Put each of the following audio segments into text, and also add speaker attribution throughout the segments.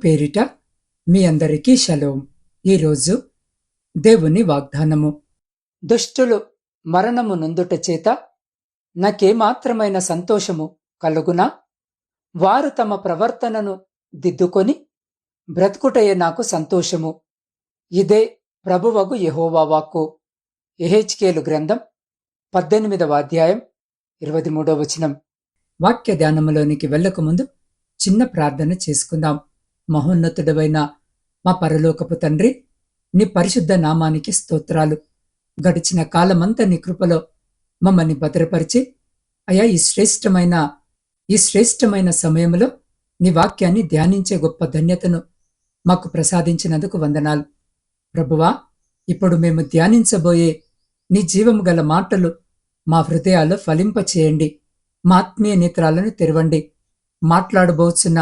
Speaker 1: పేరిట మీ అందరికీ షలోం. ఈరోజు దేవుని వాగ్దానము. దుష్టులు మరణము నొందుట చేత నాకేమాత్రమైన సంతోషము కలుగునా? వారు తమ ప్రవర్తనను దిద్దుకొని బ్రతుకుటయే నాకు సంతోషము. ఇదే ప్రభువగు యెహోవా వాక్కు. యెహెజ్కేలు గ్రంథం 18వ అధ్యాయం 23వ వచనం. వాక్య ధ్యానములోనికి వెళ్ళకముందు చిన్న ప్రార్థన చేసుకుందాం. మహోన్నతుడవైన మా పరలోకపు తండ్రి, నీ పరిశుద్ధ నామానికి స్తోత్రాలు. గడిచిన కాలమంతా నీ కృపలో మమ్మల్ని భద్రపరిచి, అయా ఈ శ్రేష్టమైన సమయంలో నీ వాక్యాన్ని ధ్యానించే గొప్ప ధన్యతను మాకు ప్రసాదించినందుకు వందనాలు. ప్రభువా, ఇప్పుడు మేము ధ్యానించబోయే నీ జీవము గల మాటలు మా హృదయాల్లో ఫలింపచేయండి. మా ఆత్మీయ నేత్రాలను తెరవండి. మాట్లాడబోచున్న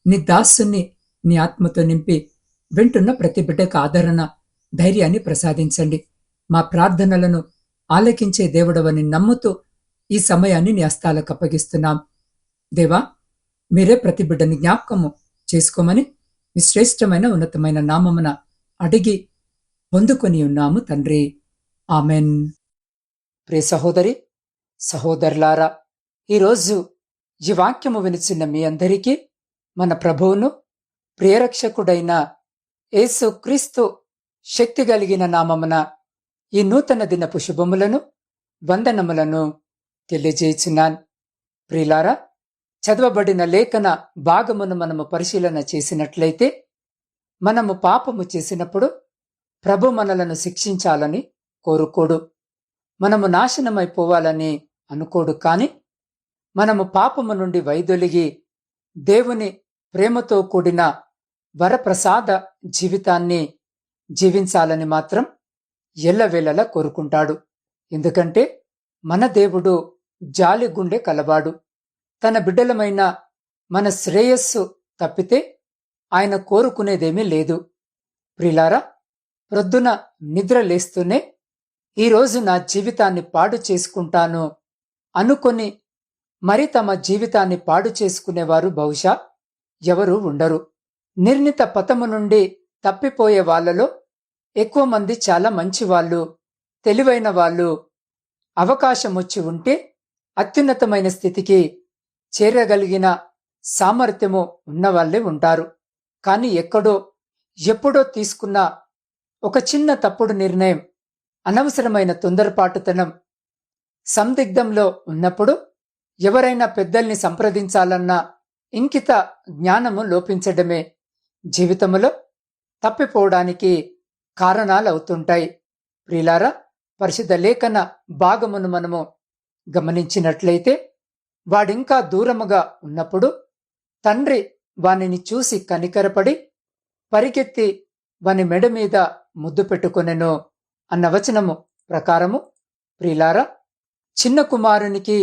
Speaker 1: నీ దాసుని నీ ఆత్మతో నింపి వింటున్న ప్రతి బిడ్డకు ఆదరణ, ధైర్యాన్ని ప్రసాదించండి. మా ప్రార్థనలను ఆలకించే దేవుడవని నమ్ముతూ ఈ సమయాన్ని నీ హస్తాలకు అప్పగిస్తున్నాం. దేవా, మీరే ప్రతి బిడ్డని జ్ఞాపకము చేసుకోమని మీ శ్రేష్టమైన ఉన్నతమైన నామమున అడిగి పొందుకొని ఉన్నాము తండ్రి. ఆమెన్. ప్రియ సహోదరి సహోదరులారా, ఈరోజు ఈ వాక్యము వినిచిన మీ అందరికీ మన ప్రభువును ప్రియరక్షకుడైన యేసు క్రీస్తు శక్తి కలిగిన నామమున ఈ నూతన దినపు శుభములను వందనములను తెలియజేయుచున్నాను. ప్రియులారా, చదవబడిన లేఖన భాగమును మనము పరిశీలన చేసినట్లయితే, మనము పాపము చేసినప్పుడు ప్రభు మనలను శిక్షించాలని కోరుకోడు. మనము నాశనమైపోవాలని అనుకోడు. కాని మనము పాపము నుండి వైదొలిగి దేవుని ప్రేమతో కూడిన వరప్రసాద జీవితాన్ని జీవించాలని మాత్రం ఎల్లవేళలా కోరుకుంటాడు. ఎందుకంటే మన దేవుడు జాలి గుండె కలవాడు. తన బిడ్డలమైన మన శ్రేయస్సు తప్పితే ఆయన కోరుకునేదేమీ లేదు. ప్రిలారా, ప్రొద్దున నిద్ర లేస్తూనే ఈరోజు నా జీవితాన్ని పాడు చేసుకుంటాను అనుకొని మరి తమ జీవితాన్ని పాడు చేసుకునేవారు బహుశా ఎవరూ ఉండరు. నిర్ణీత పథము నుండి తప్పిపోయే వాళ్లలో ఎక్కువ మంది చాలా మంచివాళ్ళు, తెలివైన వాళ్ళు, అవకాశం వచ్చి ఉంటే అత్యున్నతమైన స్థితికి చేరగలిగిన సామర్థ్యము ఉన్నవాళ్లే ఉంటారు. కానీ ఎప్పుడో తీసుకున్న ఒక చిన్న తప్పుడు నిర్ణయం, అనవసరమైన తొందరపాటుతనం, సందిగ్ధంలో ఉన్నప్పుడు ఎవరైనా పెద్దల్ని సంప్రదించాలన్నా ఇంకిత జ్ఞానము లోపించడమే జీవితంలో తప్పిపోవడానికి కారణాలవుతుంటాయి. ప్రియులారా, పరిశుద్ధ లేఖన భాగమును మనము గమనించినట్లయితే, వాడింకా దూరముగా ఉన్నప్పుడు తండ్రి వానిని చూసి కనికరపడి పరిగెత్తి వాని మెడ మీద ముద్దు పెట్టుకొనెను అన్న వచనము ప్రకారము, ప్రియులారా, చిన్న కుమారునికి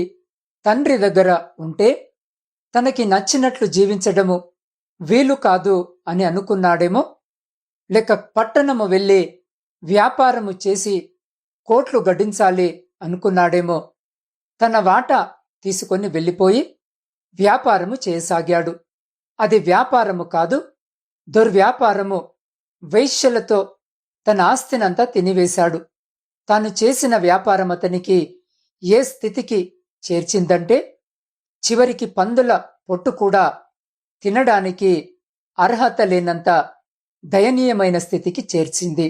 Speaker 1: తండ్రి దగ్గర ఉంటే తనకి నచ్చినట్లు జీవించడము వీలు కాదు అని అనుకున్నాడేమో, లేక పట్టణము వెళ్ళి వ్యాపారము చేసి కోట్లు గడించాలి అనుకున్నాడేమో. తన వాటా తీసుకొని వెళ్ళిపోయి వ్యాపారము చేయసాగాడు. అది వ్యాపారము కాదు, దుర్వ్యాపారము. వైశ్యులతో తన ఆస్తినంతా తినివేశాడు. తాను చేసిన వ్యాపారం అతనికి ఏ స్థితికి చేర్చిందంటే, చివరికి పందుల పొట్టు కూడా తినడానికి అర్హత లేనంత దయనీయమైన స్థితికి చేర్చింది.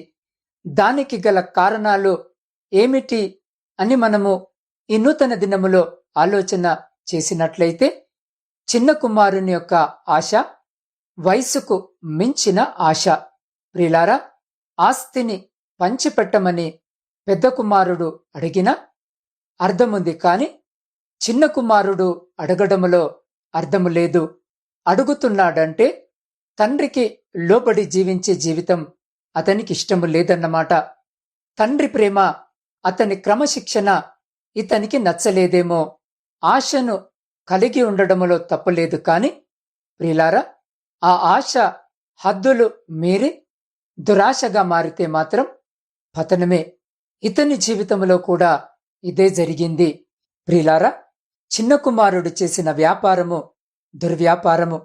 Speaker 1: దానికి గల కారణాలు ఏమిటి అని మనము ఈ నూతన దినములో ఆలోచన చేసినట్లయితే, చిన్న కుమారుని యొక్క ఆశ వయసుకు మించిన ఆశ. ప్రియులారా, ఆస్తిని పంచిపెట్టమని పెద్ద కుమారుడు అడిగినా అర్థముంది, కాని చిన్న కుమారుడు అడగడములో అర్థము లేదు. అడుగుతున్నాడంటే తండ్రికి లోబడి జీవించే జీవితం అతనికి ఇష్టము లేదన్నమాట. తండ్రి ప్రేమ, అతని క్రమశిక్షణ ఇతనికి నచ్చలేదేమో. ఆశను కలిగి ఉండడములో తప్పులేదు, కాని ప్రియులారా, ఆ ఆశ హద్దులు మీరి దురాశగా మారితే మాత్రం పతనమే. ఇతని జీవితంలో కూడా ఇదే జరిగింది. ప్రియులారా, చిన్న కుమారుడు చేసిన వ్యాపారము దుర్వ్యాపారము.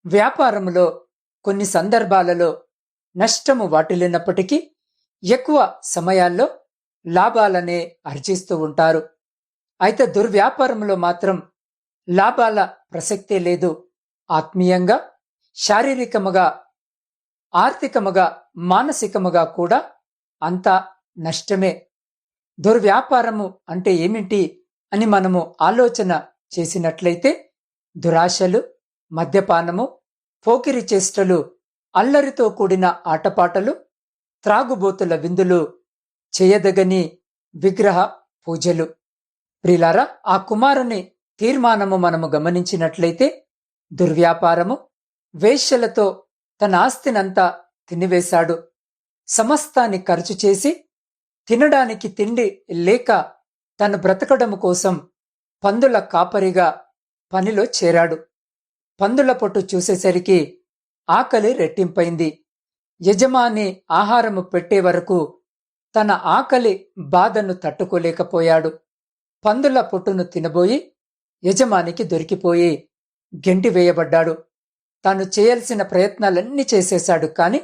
Speaker 1: వ్యాపారములో కొన్ని సందర్భాలలో నష్టము వాటిల్లినప్పటికీ ఎక్కువ సమయాల్లో లాభాలనే ఆర్జిస్తూ ఉంటారు. అయితే దుర్వ్యాపారంలో మాత్రం లాభాల ప్రసక్తే లేదు. ఆత్మీయంగా, శారీరకముగా, ఆర్థికముగా, మానసికముగా కూడా అంతా నష్టమే. దుర్వ్యాపారము అంటే ఏమిటి అని మనము ఆలోచన చేసినట్లయితే దురాశలు, మద్యపానము, పోకిరి చేష్టలు, అల్లరితో కూడిన ఆటపాటలు, త్రాగుబోతుల విందులు, చేయదగని విగ్రహ పూజలు. ప్రియులారా, ఆ కుమారుని తీర్మానము మనము గమనించినట్లయితే దుర్వ్యాపారము, వేశ్యలతో తన ఆస్తినంతా తినివేశాడు. సమస్తాన్ని ఖర్చు చేసి తినడానికి తిండి లేక తను బ్రతకడం కోసం పందుల కాపరిగా పనిలో చేరాడు. పందుల పొట్టు చూసేసరికి ఆకలి రెట్టింపైంది. యజమాని ఆహారము పెట్టే వరకు తన ఆకలి బాధను తట్టుకోలేకపోయాడు. పందుల పొట్టును తినబోయి యజమానికి దొరికిపోయి గెంటివేయబడ్డాడు. తాను చేయాల్సిన ప్రయత్నాలన్నీ చేసేశాడు. కాని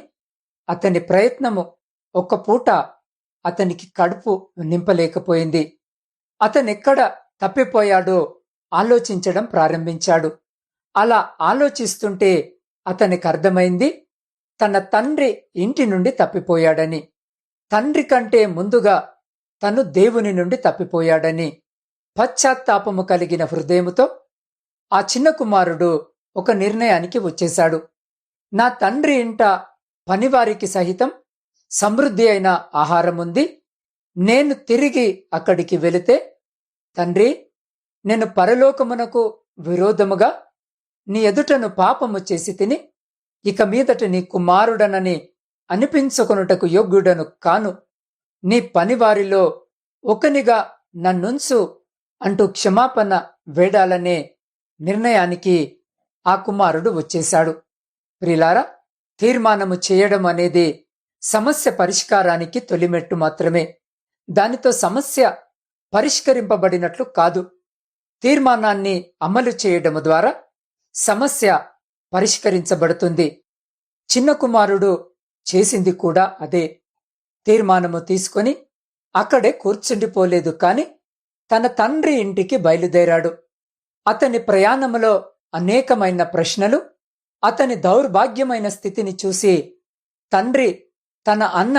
Speaker 1: అతని ప్రయత్నము ఒక్క పూట అతనికి కడుపు నింపలేకపోయింది. అతనెక్కడ తప్పిపోయాడో ఆలోచించడం ప్రారంభించాడు. అలా ఆలోచిస్తుంటే అతనికి అర్థమైంది తన తండ్రి ఇంటి నుండి తప్పిపోయాడని. తండ్రి కంటే ముందుగా తను దేవుని నుండి తప్పిపోయాడని పశ్చాత్తాపము కలిగిన హృదయముతో ఆ చిన్న కుమారుడు ఒక నిర్ణయానికి వచ్చేశాడు. నా తండ్రి ఇంట పనివారికి సహితం సమృద్ధి అయిన ఆహారముంది. నేను తిరిగి అక్కడికి వెళితే, తండ్రి, నేను పరలోకమునకు విరోధముగా నీ ఎదుటను పాపము చేసి తిని ఇక మీదట నీ కుమారుడనని అనిపించుకొనుటకు యోగ్యుడను కాను. నీ పనివారిలో ఒకనిగా నన్నుంచు అంటూ క్షమాపణ వేడాలనే నిర్ణయానికి ఆ కుమారుడు వచ్చేశాడు. ప్రియులారా, తీర్మానము చేయడం అనేది సమస్య పరిష్కారానికి తొలిమెట్టు మాత్రమే. దానితో సమస్య పరిష్కరింపబడినట్లు కాదు. తీర్మానాన్ని అమలు చేయడము ద్వారా సమస్య పరిష్కరించబడుతుంది. చిన్న కుమారుడు చేసింది కూడా అదే. తీర్మానము తీసుకొని అక్కడే కూర్చుండిపోలేదు, కాని తన తండ్రి ఇంటికి బయలుదేరాడు. అతని ప్రయాణములో అనేకమైన ప్రశ్నలు, అతని దౌర్భాగ్యమైన స్థితిని చూసి తండ్రి తన అన్న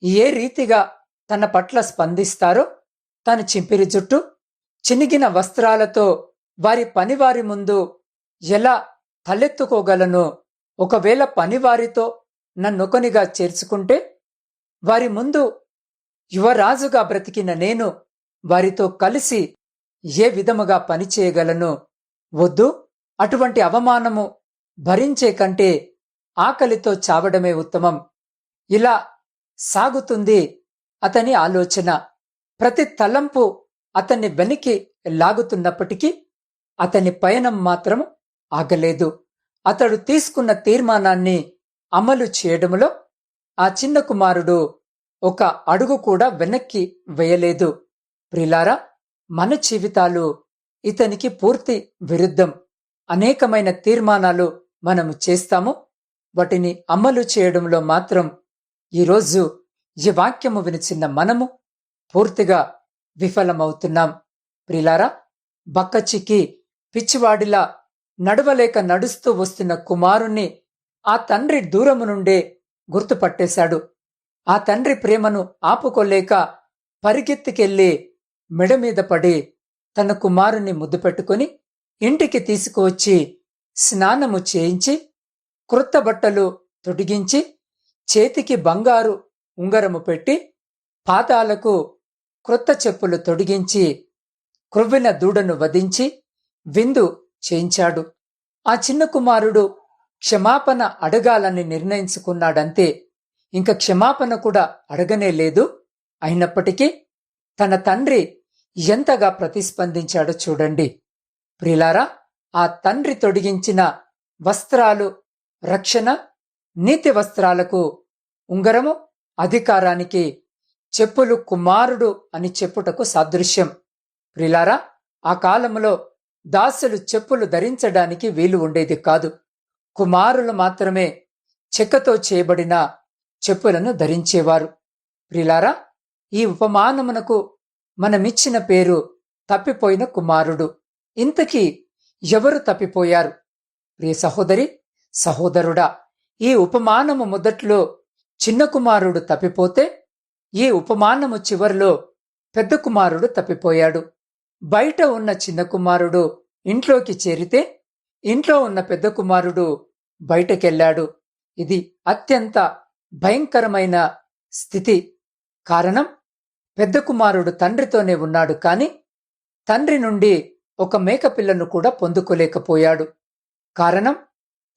Speaker 1: ఏ రీతిగా తన పట్ల స్పందిస్తారో, తన చింపిరి జుట్టు, చినిగిన వస్త్రాలతో వారి పనివారి ముందు ఎలా తలెత్తుకోగలను? ఒకవేళ పనివారితో నన్నొకనిగా చేర్చుకుంటే వారి ముందు యువరాజుగా బ్రతికిన నేను వారితో కలిసి ఏ విధముగా పనిచేయగలను? వద్దు, అటువంటి అవమానము భరించే కంటే ఆకలితో చావడమే ఉత్తమం. ఇలా సాగుతుంది అతని ఆలోచన. ప్రతి తలంపు అతన్ని వెనక్కి లాగుతున్నప్పటికీ అతని పయనం మాత్రం ఆగలేదు. అతడు తీసుకున్న తీర్మానాన్ని అమలు చేయడంలో ఆ చిన్న కుమారుడు ఒక అడుగు కూడా వెనక్కి వేయలేదు. ప్రియులారా, మన జీవితాలు ఇతనికి పూర్తి విరుద్ధం. అనేకమైన తీర్మానాలు మనము చేస్తాము, వాటిని అమలు చేయడంలో మాత్రం ఈరోజు ఈ వాక్యము వినిచిన్న మనము పూర్తిగా విఫలమవుతున్నాం. ప్రియులారా, బక్కచిక్కి పిచ్చివాడిలా నడవలేక నడుస్తూ వస్తున్న కుమారుణ్ణి ఆ తండ్రి దూరము నుండే గుర్తుపట్టేశాడు. ఆ తండ్రి ప్రేమను ఆపుకోలేక పరిగెత్తికెళ్లి మెడ మీద పడి తన కుమారుణ్ణి ముద్దు పెట్టుకుని ఇంటికి తీసుకువచ్చి స్నానము చేయించి క్రొత్త బట్టలు తొడిగించి చేతికి బంగారు ఉంగరము పెట్టి పాదాలకు క్రొత్త చెప్పులు తొడిగించి క్రొవ్విన దూడను వధించి విందు చేయించాడు. ఆ చిన్న కుమారుడు క్షమాపణ అడగాలని నిర్ణయించుకున్నాడంతే. ఇంక క్షమాపణ కూడా అడగనే లేదు. అయినప్పటికీ తన తండ్రి ఎంతగా ప్రతిస్పందించాడో చూడండి. ప్రియులారా, ఆ తండ్రి తొడిగించిన వస్త్రాలు రక్షణ, నీతి వస్త్రాలకు ఉంగరము అధికారానికి, చెప్పులు కుమారుడు అని చెప్పుటకు సాదృశ్యం. ప్రియులారా, ఆ కాలంలో దాసులు చెప్పులు ధరించడానికి వీలు ఉండేది కాదు. కుమారులు మాత్రమే చెక్కతో చేయబడిన చెప్పులను ధరించేవారు. ప్రిలారా, ఈ ఉపమానమునకు మనమిచ్చిన పేరు తప్పిపోయిన కుమారుడు. ఇంతకీ ఎవరు తప్పిపోయారు? ప్రియ సహోదరి, సహోదరుడా, ఈ ఉపమానము మొదట్లో చిన్న కుమారుడు తప్పిపోతే, ఈ ఉపమానము చివరిలో పెద్ద కుమారుడు తప్పిపోయాడు. బయట ఉన్న చిన్న కుమారుడు ఇంట్లోకి చేరితే, ఇంట్లో ఉన్న పెద్ద కుమారుడు బయటకెళ్ళాడు. ఇది అత్యంత భయంకరమైన స్థితి. కారణం, పెద్ద కుమారుడు తండ్రితోనే ఉన్నాడు, కాని తండ్రి నుండి ఒక మేకపిల్లను కూడా పొందుకోలేకపోయాడు. కారణం,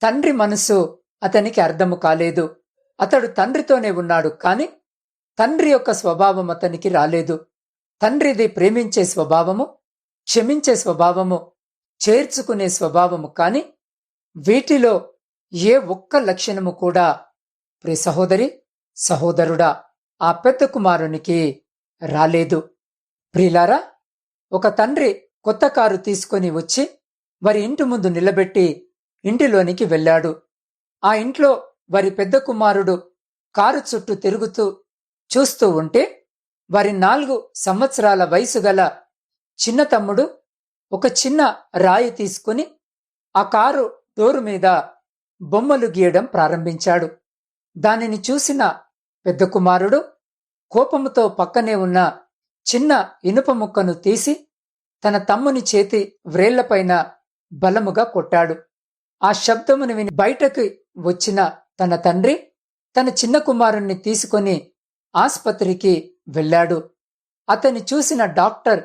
Speaker 1: తండ్రి మనసు అతనికి అర్థము కాలేదు. అతడు తండ్రితోనే ఉన్నాడు, కాని తండ్రి యొక్క స్వభావం అతనికి రాలేదు. తండ్రిది ప్రేమించే స్వభావము, క్షమించే స్వభావము, చేర్చుకునే స్వభావము, కాని వీటిలో ఏ ఒక్క లక్షణము కూడా, ప్రియ సహోదరి, సహోదరుడా, ఆ పెద్ద కుమారునికి రాలేదు. ప్రియులారా, ఒక తండ్రి కొత్త కారు తీసుకొని వచ్చి వారి ఇంటి ముందు నిలబెట్టి ఇంటిలోనికి వెళ్ళాడు. ఆ ఇంట్లో వారి పెద్ద కుమారుడు కారు చుట్టూ తిరుగుతూ చూస్తూ ఉంటే, వారి 4 సంవత్సరాల వయసు గల చిన్న తమ్ముడు ఒక చిన్న రాయి తీసుకుని ఆ కారు డోరు మీద బొమ్మలు గీయడం ప్రారంభించాడు. దానిని చూసిన పెద్ద కుమారుడు కోపముతో పక్కనే ఉన్న చిన్న ఇనుప ముక్కను తీసి తన తమ్ముని చేతి వ్రేళ్లపైన బలముగా కొట్టాడు. ఆ శబ్దమును విని బయటకు వచ్చిన తన తండ్రి తన చిన్న కుమారుణ్ణి తీసుకొని ఆస్పత్రికి వెళ్ళాడు. అతన్ని చూసిన డాక్టర్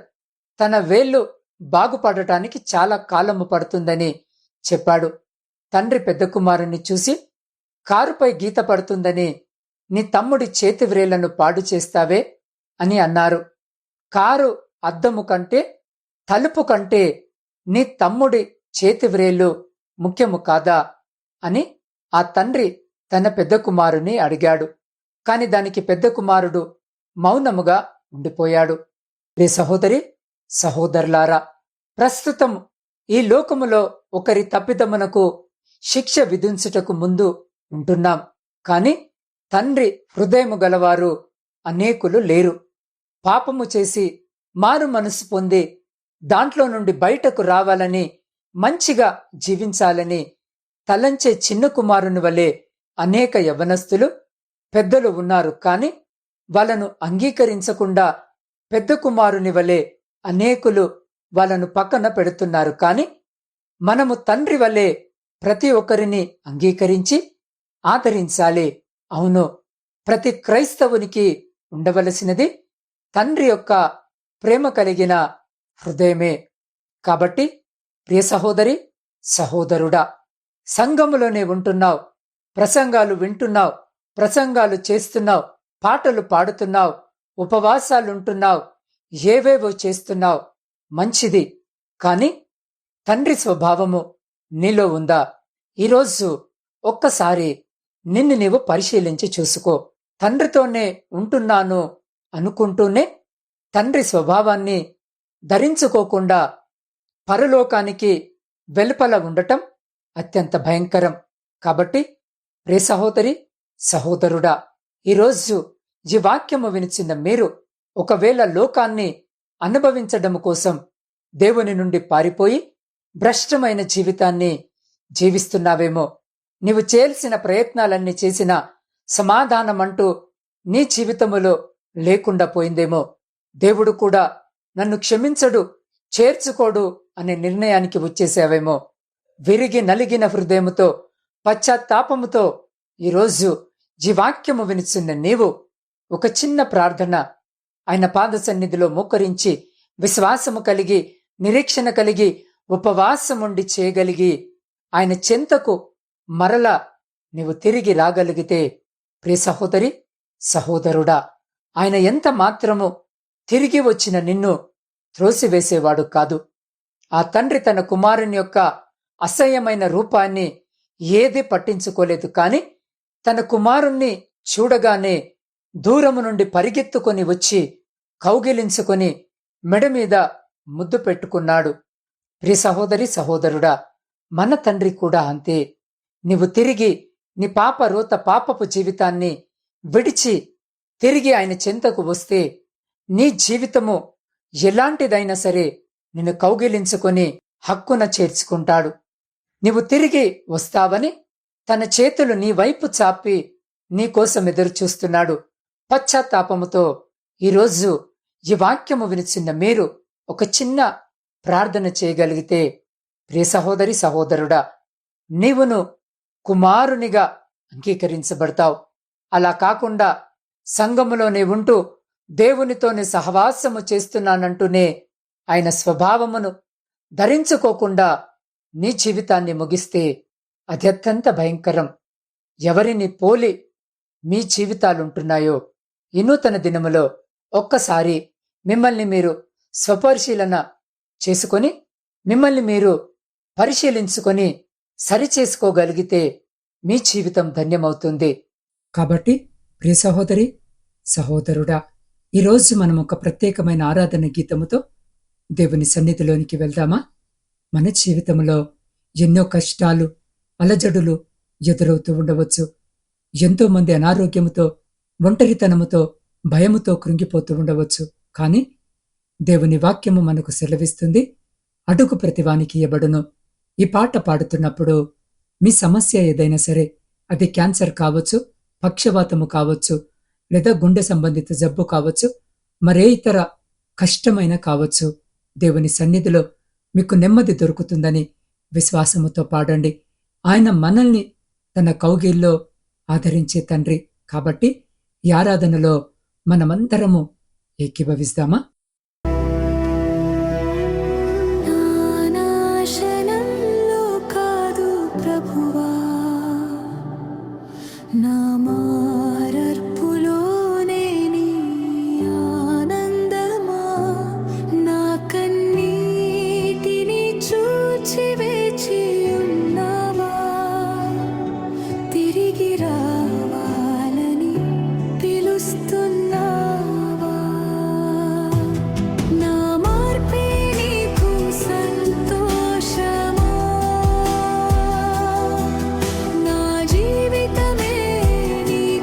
Speaker 1: తన వేళ్లు బాగుపడటానికి చాలా కాలము పడుతుందని చెప్పాడు. తండ్రి పెద్ద కుమారుణ్ణి చూసి, కారుపై గీత పడుతుందని నీ తమ్ముడి చేతి వ్రేళ్లను పాడు చేస్తావే అని అన్నారు. కారు అద్దము కంటే, తలుపు కంటే నీ తమ్ముడి చేతి వ్రేళ్లు ముఖ్యము కాదా అని ఆ తండ్రి తన పెద్ద కుమారుని అడిగాడు. కాని దానికి పెద్ద కుమారుడు మౌనముగా ఉండిపోయాడు. ప్రియ సహోదరి, సహోదరులారా, ప్రస్తుతం ఈ లోకములో ఒకరి తప్పిదమునకు శిక్ష విధించుటకు ముందు ఉంటున్నాం, కాని తండ్రి హృదయము గలవారు అనేకులు లేరు. పాపము చేసి మారు మనసు పొంది దాంట్లో నుండి బయటకు రావాలని, మంచిగా జీవించాలని తలంచే చిన్న కుమారుని వలె అనేక యవ్వనస్తులు, పెద్దలు ఉన్నారు. కాని వాళ్ళను అంగీకరించకుండా పెద్ద కుమారుని వలె అనేకులు వాళ్ళను పక్కన పెడుతున్నారు. కాని మనము తండ్రి వలె ప్రతి ఒక్కరిని అంగీకరించి ఆదరించాలి. అవును, ప్రతి క్రైస్తవునికి ఉండవలసినది తండ్రి యొక్క ప్రేమ కలిగిన హృదయమే. కాబట్టి ప్రియ సహోదరి, సహోదరుడా, సంఘములోనే ఉంటున్నావు, ప్రసంగాలు వింటున్నావు, ప్రసంగాలు చేస్తున్నావు, పాటలు పాడుతున్నావు, ఉపవాసాలుంటున్నావు, ఏవేవో చేస్తున్నావు, మంచిది. కాని తండ్రి స్వభావము నీలో ఉందా? ఈరోజు ఒక్కసారి నిన్ను నీవు పరిశీలించి చూసుకో. తండ్రితోనే ఉంటున్నాను అనుకుంటూనే తండ్రి స్వభావాన్ని ధరించుకోకుండా పరలోకానికి వెలుపల ఉండటం అత్యంత భయంకరం. కాబట్టి ప్రియ సహోదరి, సహోదరుడా, ఈరోజు ఈ వాక్యము వినిచిన మీరు ఒకవేళ లోకాన్ని అనుభవించడం కోసం దేవుని నుండి పారిపోయి భ్రష్టమైన జీవితాన్ని జీవిస్తున్నావేమో, నీవు చేయాల్సిన ప్రయత్నాలన్నీ చేసిన సమాధానమంటూ నీ జీవితములో లేకుండా పోయిందేమో, దేవుడు కూడా నన్ను క్షమించడు, చేర్చుకోడు అనే నిర్ణయానికి వచ్చేసావేమో, విరిగి నలిగిన హృదయముతో, పశ్చాత్తాపముతో ఈరోజు జీవాక్యము వినిచున్న నీవు ఒక చిన్న ప్రార్థన ఆయన పాద సన్నిధిలో మోకరించి విశ్వాసము కలిగి, నిరీక్షణ కలిగి, ఉపవాసముండి చేయగలిగి ఆయన చెంతకు మరలా నీవు తిరిగి రాగలిగితే, ప్రియ సహోదరి, సహోదరుడా, ఆయన ఎంత మాత్రము తిరిగి వచ్చిన నిన్ను త్రోసివేసేవాడు కాదు. ఆ తండ్రి తన కుమారుని యొక్క అసహ్యమైన రూపాన్ని ఏదీ పట్టించుకోలేదు. కాని తన కుమారుణ్ణి చూడగానే దూరము నుండి పరిగెత్తుకొని వచ్చి కౌగిలించుకొని మెడ మీద ముద్దు పెట్టుకున్నాడు. ప్రియ సహోదరి, సహోదరుడా, మన తండ్రి కూడా అంతే. నీవు తిరిగి నీ రోత పాపపు జీవితాన్ని విడిచి తిరిగి ఆయన చెంతకు వస్తే నీ జీవితము ఎలాంటిదైనా సరే నిన్ను కౌగిలించుకొని హక్కున చేర్చుకుంటాడు. నీవు తిరిగి వస్తావని తన చేతులు నీ వైపు చాపి నీకోసం ఎదురుచూస్తున్నాడు. పశ్చాత్తాపముతో ఈరోజు ఈ వాక్యము వినిచిన్న మీరు ఒక చిన్న ప్రార్థన చేయగలిగితే, ప్రియ సహోదరి సహోదరుడా, నీవును కుమారునిగా అంగీకరించబడతావు. అలా కాకుండా సంఘములోనే ఉంటూ దేవునితోనే సహవాసము చేస్తున్నానంటూనే ఆయన స్వభావమును ధరించుకోకుండా నీ జీవితాన్ని ముగిస్తే అది అత్యంత భయంకరం. ఎవరిని పోలి మీ జీవితాలుంటున్నాయో ఈ నూతన దినములో ఒక్కసారి మిమ్మల్ని మీరు స్వపరిశీలన చేసుకొని మిమ్మల్ని మీరు పరిశీలించుకొని సరిచేసుకోగలిగితే మీ జీవితం ధన్యమవుతుంది. కాబట్టి ప్రియ సహోదరి సహోదరుడా, ఈరోజు మనం ఒక ప్రత్యేకమైన ఆరాధన గీతముతో దేవుని సన్నిధిలోనికి వెళ్దామా? మన జీవితంలో ఎన్నో కష్టాలు, అలజడులు ఎదురవుతూ ఉండవచ్చు. ఎంతో మంది అనారోగ్యముతో, ఒంటరితనముతో, భయముతో కృంగిపోతూ ఉండవచ్చు. కానీ దేవుని వాక్యము మనకు సెలవిస్తుంది, అడుగు ప్రతివానికి ఇయ్యబడును. ఈ పాట పాడుతున్నప్పుడు మీ సమస్య ఏదైనా సరే, అది క్యాన్సర్ కావచ్చు, పక్షవాతము కావచ్చు, లేదా గుండె సంబంధిత జబ్బు కావచ్చు, మరే ఇతర కష్టమైన కావచ్చు, దేవుని సన్నిధిలో మీకు నెమ్మది దొరుకుతుందని విశ్వాసముతో పాడండి. ఆయన మనల్ని తన కౌగిల్లో ఆదరించే తండ్రి. కాబట్టి ఈ ఆరాధనలో మనమందరము ఏకీభవిస్తామా?
Speaker 2: నా జీవితమే నీ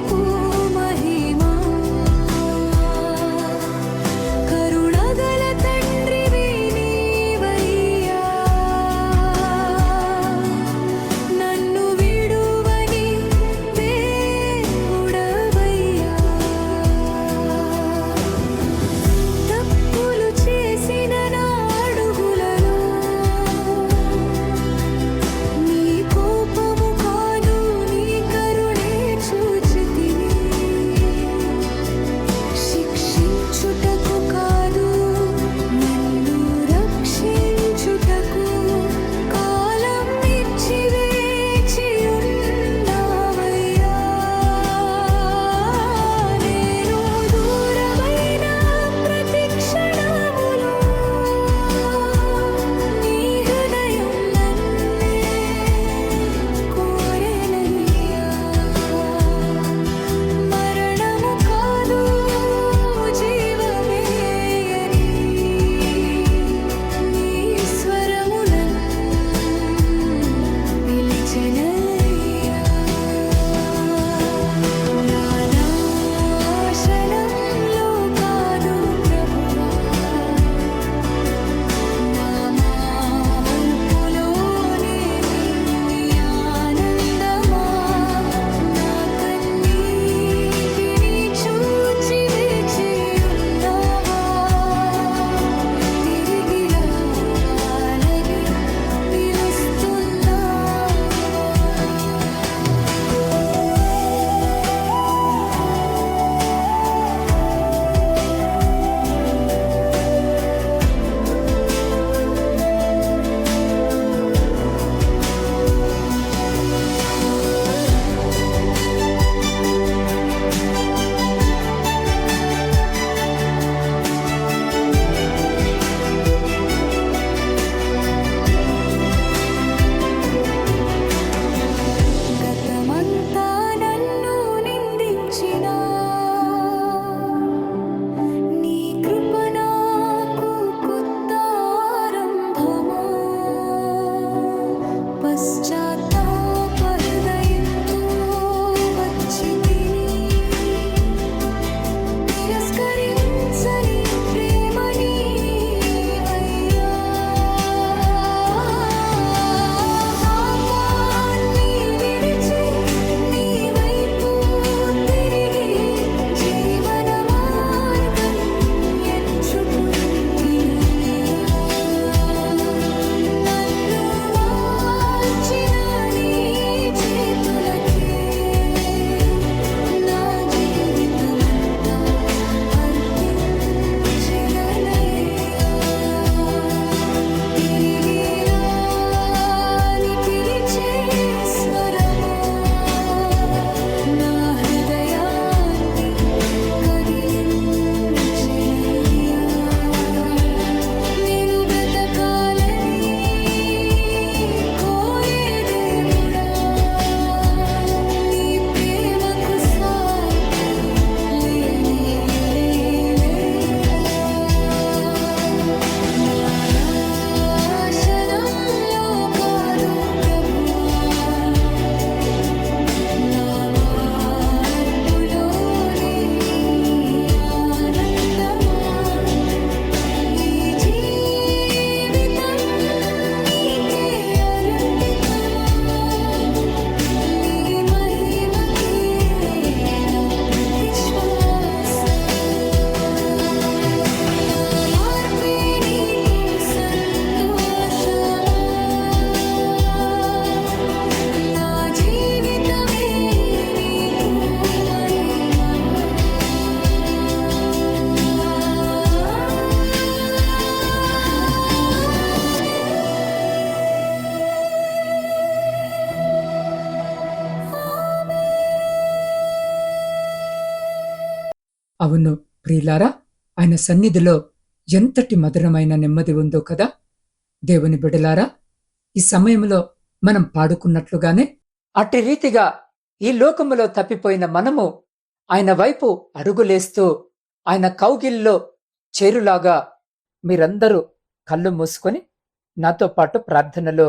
Speaker 1: అవును ప్రియులారా, ఆయన సన్నిధిలో ఎంతటి మధురమైన నెమ్మది ఉందో కదా. దేవుని బిడలారా, ఈ సమయంలో మనం పాడుకున్నట్లుగానే అట్టి రీతిగా ఈ లోకములో తప్పిపోయిన మనము ఆయన వైపు అడుగులేస్తూ ఆయన కౌగిల్లో చేరులాగా మీరందరూ కళ్ళు మూసుకొని నాతో పాటు ప్రార్థనలో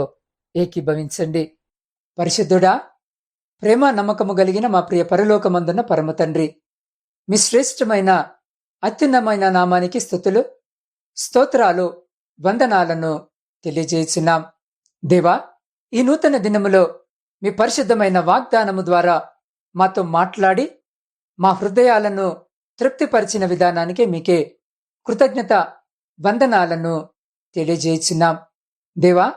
Speaker 1: ఏకీభవించండి. పరిశుద్ధుడా, ప్రేమ నమ్మకము కలిగిన మా ప్రియ పరలోకమందున్న పరమ తండ్రి, మీ శ్రేష్టమైన అత్యున్నమైన నామానికి స్తుతులు, స్తోత్రాలు, వందనాలను తెలియజేస్తున్నాం. దేవా, ఈ నూతన దినములో మీ పరిశుద్ధమైన వాగ్దానము ద్వారా మాతో మాట్లాడి మా హృదయాలను తృప్తిపరిచిన విధానానికి మీకే కృతజ్ఞత వందనాలను తెలియజేస్తున్నాం. దేవా,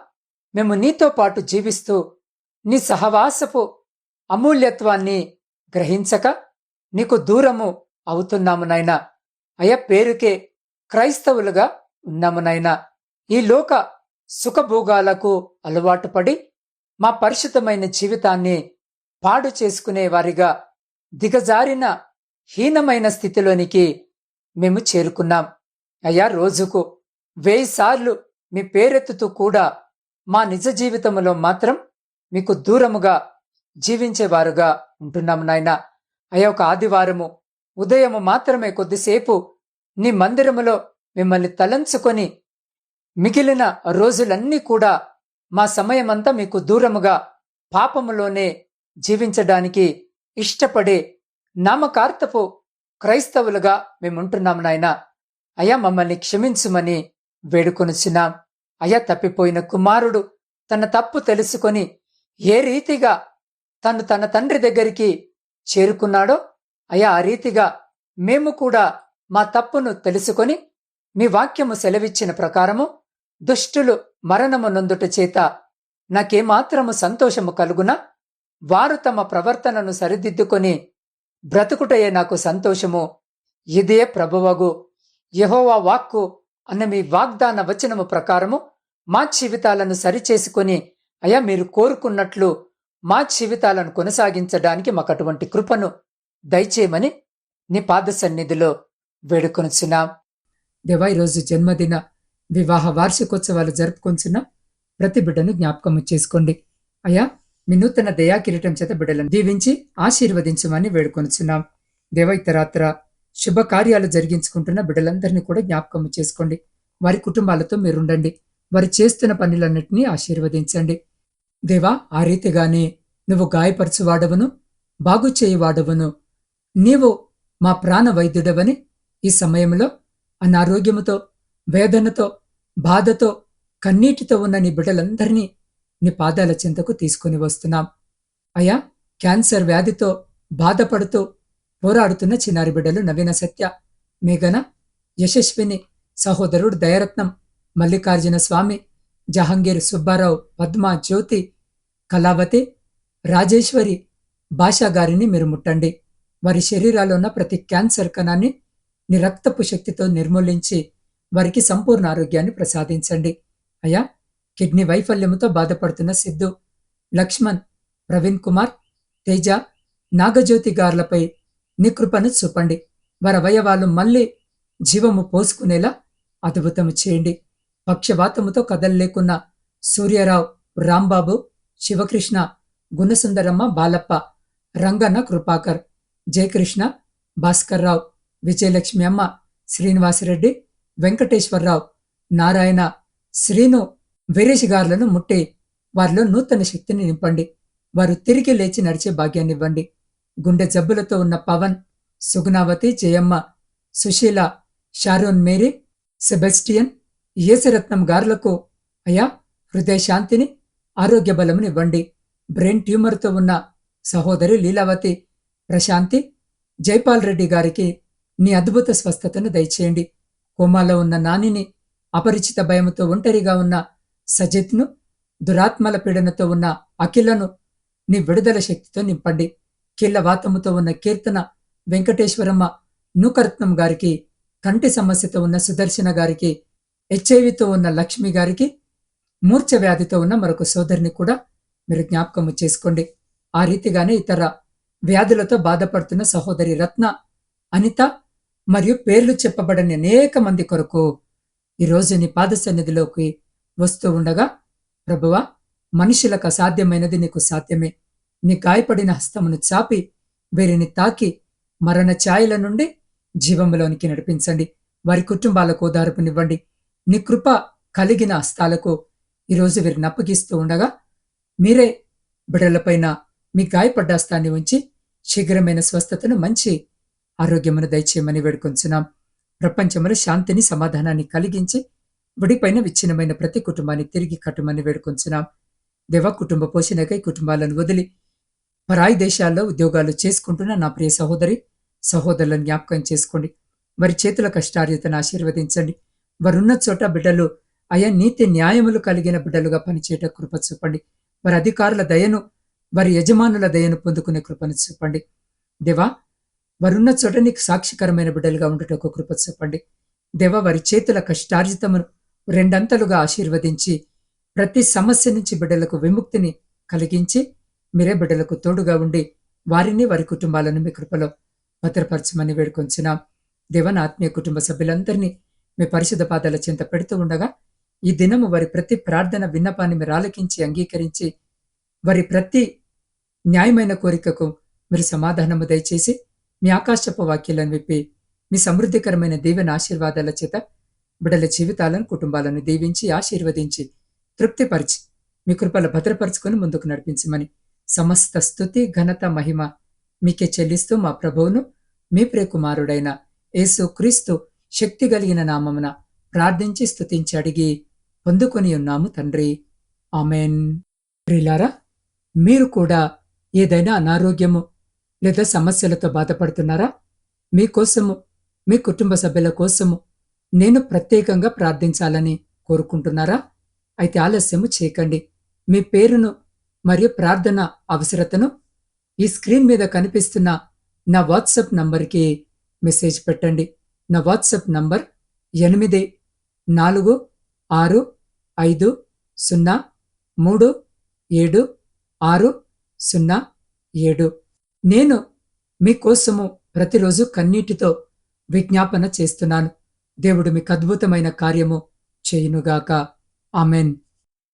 Speaker 1: మేము నీతో పాటు జీవిస్తూ నీ సహవాసపు అమూల్యత్వాన్ని గ్రహించక నీకు దూరము అవుతున్నాము నాయనా. అయ్యా, పేరుకే క్రైస్తవులుగా ఉన్నాము నాయనా. ఈ లోక సుఖభోగాలకు అలవాటు పడి మా పరిశుద్ధమైన జీవితాన్ని పాడు చేసుకునే వారిగా దిగజారిన హీనమైన స్థితిలోనికి మేము చేరుకున్నాం. అయ్యా, రోజుకు 1000 సార్లు మీ పేరెత్తుతూ కూడా మా నిజ జీవితంలో మాత్రం మీకు దూరముగా జీవించేవారుగా ఉంటున్నాం నాయనా. అయ్యా, ఒక ఆదివారము ఉదయము మాత్రమే కొద్దిసేపు నీ మందిరములో మిమ్మల్ని తలంచుకొని మిగిలిన రోజులన్నీ కూడా మా సమయమంతా మీకు దూరముగా పాపములోనే జీవించడానికి ఇష్టపడే నామకార్థపు క్రైస్తవులుగా మేముంటున్నాం నాయనా. అయ్యా, మమ్మల్ని క్షమించుమని వేడుకొనుచున్నాం. అయ్యా, తప్పిపోయిన కుమారుడు తన తప్పు తెలుసుకొని ఏ రీతిగా తన తండ్రి దగ్గరికి చేరుకున్నాడో, అయ్యా, ఆ రీతిగా మేము కూడా మా తప్పును తెలుసుకొని మీ వాక్యము సెలవిచ్చిన ప్రకారము దుష్టులు మరణము నొందుట చేత నాకేమాత్రము సంతోషము కలుగునా వారు తమ ప్రవర్తనను సరిదిద్దుకొని బ్రతుకుటయే నాకు సంతోషము. ఇదే ప్రభువగు యెహోవా వాక్కు అన్న మీ వాగ్దాన వచనము ప్రకారము మా జీవితాలను సరిచేసుకొని అయ్యా, మీరు కోరుకున్నట్లు మా జీవితాలను కొనసాగించడానికి మాకు అటువంటి కృపను దయచేయమని నీ పాద సన్నిధిలో వేడుకొనుచున్నాం. దేవా, ఈరోజు జన్మదిన వివాహ వార్షికోత్సవాలు జరుపుకొంచున్న ప్రతి బిడ్డను జ్ఞాపకము చేసుకోండి. అయ్యా, మీ నూతన దయా కిరీటం చేత బిడ్డలను దీవించి ఆశీర్వదించమని వేడుకొనుచున్నాం. దేవ, ఇతరాత్ర శుభకార్యాలు జరిగించుకుంటున్న బిడ్డలందరినీ కూడా జ్ఞాపకము చేసుకోండి. వారి కుటుంబాలతో మీరుండండి. వారు చేస్తున్న పనులన్నింటినీ ఆశీర్వదించండి. దేవా, ఆ రీతిగానే నువ్వు గాయపరచువాడవును, బాగు చేయువాడవును, నీవు మా ప్రాణ వైద్యుడవని ఈ సమయంలో అనారోగ్యముతో, వేదనతో, బాధతో, కన్నీటితో ఉన్న నీ బిడ్డలందరినీ నీ పాదాల చెంతకు తీసుకుని వస్తున్నాం. అయ్యా, క్యాన్సర్ వ్యాధితో బాధపడుతూ పోరాడుతున్న చిన్నారి బిడ్డలు నవీన సత్య, మేఘన, యశస్విని, సహోదరుడు దయరత్నం, మల్లికార్జున స్వామి, జహంగీర్, సుబ్బారావు, పద్మ, జ్యోతి, కళావతి, రాజేశ్వరి, భాషా గారిని మీరు ముట్టండి. వారి శరీరాల్లో ఉన్న ప్రతి క్యాన్సర్ కణాన్ని నీ రక్తపు శక్తితో నిర్మూలించి వారికి సంపూర్ణ ఆరోగ్యాన్ని ప్రసాదించండి. అయ్యా, కిడ్నీ వైఫల్యముతో బాధపడుతున్న సిద్ధు, లక్ష్మణ్, ప్రవీణ్ కుమార్, తేజ, నాగజ్యోతి గారులపై నీ కృపను చూపండి. వారి అవయవాలు మళ్ళీ జీవము పోసుకునేలా అద్భుతము చేయండి. పక్షవాతముతో కదలలేకున్న సూర్యరావు, రాంబాబు, శివకృష్ణ, గుణసుందరమ్మ, బాలప్ప, రంగన్న, కృపాకర్, జయకృష్ణ, భాస్కర్రావు, విజయలక్ష్మి అమ్మ, శ్రీనివాసరెడ్డి, వెంకటేశ్వరరావు, నారాయణ, శ్రీను, వీరేష్ గారులను ముట్టి వారిలో నూతన శక్తిని నింపండి. వారు తిరిగి లేచి నడిచే భాగ్యాన్నివ్వండి. గుండె జబ్బులతో ఉన్న Pawan, Sugunavathi, Jayamma, Susheela, Sharon Mary, Sebastian, Yesaratnam గారులకు అయ్యా హృదయ శాంతిని, ఆరోగ్య బలమునివ్వండి. బ్రెయిన్ ట్యూమర్తో ఉన్న సహోదరి లీలావతి, ప్రశాంతి, జైపాల్ రెడ్డి గారికి నీ అద్భుత స్వస్థతను దయచేయండి. కోమాలో ఉన్న నానిని, అపరిచిత భయముతో ఒంటరిగా ఉన్న సజిత్ను, దురాత్మల పీడనతో ఉన్న అఖిలను నీ విడుదల శక్తితో నింపండి. కీళ్లవాతముతో ఉన్న కీర్తన, వెంకటేశ్వరమ్మ, నూకరత్నం గారికి, కంటి సమస్యతో ఉన్న సుదర్శన గారికి, హెచ్ఐవితో ఉన్న లక్ష్మి గారికి, మూర్ఛ వ్యాధితో ఉన్న మరొక సోదరిని కూడా మీరు జ్ఞాపకము చేసుకోండి. ఆ రీతిగానే ఇతర వ్యాధులతో బాధపడుతున్న సహోదరి రత్న, అనిత, మరియు పేర్లు చెప్పబడని అనేక మంది కొరకు ఈరోజు నీ పాద సన్నిధిలోకి వస్తూ ఉండగా, ప్రభువా, మనుషులకు అసాధ్యమైనది నీకు సాధ్యమే. నీ గాయపడిన హస్తమును చాపి వీరిని తాకి మరణ ఛాయల నుండి జీవములోనికి నడిపించండి. వారి కుటుంబాలకు ఓదార్పునివ్వండి. నీ కృప కలిగిన హస్తాలకు ఈరోజు వీరిని అప్పగిస్తూ ఉండగా, మీరే బిడ్డలపైన మీ గాయపడ్డ హస్తాన్ని ఉంచి శీఘ్రమైన స్వస్థతను, మంచి ఆరోగ్యమును దయచేయమని వేడుకొంచున్నాం. ప్రపంచంలో శాంతిని, సమాధానాన్ని కలిగించి విడిపైన విచ్ఛిన్నమైన ప్రతి కుటుంబాన్ని తిరిగి కట్టమని వేడుకొంచున్నాం. దేవ, కుటుంబ పోషణకై కుటుంబాలను వదిలి పరాయి దేశాల్లో ఉద్యోగాలు చేసుకుంటున్న నా ప్రియ సహోదరి సహోదరులను జ్ఞాపకం చేసుకోండి. వారి చేతుల కష్టార్యతను ఆశీర్వదించండి. వారున్న చోట బిడ్డలు అయా నీతి న్యాయములు కలిగిన బిడ్డలుగా పనిచేయట కృప చూపండి. వారి అధికారుల దయను, వారి యజమానుల దయను పొందుకునే కృపను చూపండి. దేవా, వారున్న చోట నీకు సాక్షికరమైన బిడ్డలుగా ఉండటకు కృప చూపండి. దేవా, వారి చేతుల కష్టార్జితమును రెండంతలుగా ఆశీర్వదించి ప్రతి సమస్య నుంచి బిడ్డలకు విముక్తిని కలిగించి మీరే బిడ్డలకు తోడుగా ఉండి వారిని, వారి కుటుంబాలను మీ కృపలో భద్రపరచమని వేడుకొంచున్నాం. దేవ, నా ఆత్మీయ కుటుంబ సభ్యులందరినీ మీ పరిశుద్ధ పాదాల చెంత పెడుతూ ఉండగా, ఈ దినము వారి ప్రతి ప్రార్థన విన్నపాన్ని మీరు ఆలకించి అంగీకరించి వారి ప్రతి న్యాయమైన కోరికకు మీరు సమాధానము దయచేసి మీ ఆకాశపు వాక్యాలను విప్పి మీ సమృద్ధికరమైన దీవెన ఆశీర్వాదాల చేత బిడ్డల జీవితాలను, కుటుంబాలను దీవించి ఆశీర్వదించి తృప్తిపరిచి మీ కృపలో భద్రపరుచుకొని ముందుకు నడిపించమని సమస్త స్తుతి, ఘనత, మహిమ మీకే చెల్లిస్తూ మా ప్రభువును, మీ ప్రియకుమారుడైన యేసు క్రీస్తు శక్తి కలిగిన నామమున ప్రార్థించి స్తుతించి అడిగి పొందుకొని ఉన్నాము తండ్రి. ఆమెన్. ప్రియులారా, మీరు కూడా ఏదైనా అనారోగ్యము లేదా సమస్యలతో బాధపడుతున్నారా? మీకోసము, మీ కుటుంబ సభ్యుల కోసము నేను ప్రత్యేకంగా ప్రార్థించాలని కోరుకుంటున్నారా? అయితే ఆలస్యము చేయకండి. మీ పేరును మరియు ప్రార్థన అవసరతను ఈ స్క్రీన్ మీద కనిపిస్తున్న నా వాట్సాప్ నంబర్కి మెసేజ్ పెట్టండి. నా వాట్సాప్ నంబర్ 8465037607. నేను మీకోసము ప్రతిరోజు కన్నీటితో విజ్ఞాపన చేస్తున్నాను. దేవుడు మీకు అద్భుతమైన కార్యము చేయునుగాక. ఆమెన్.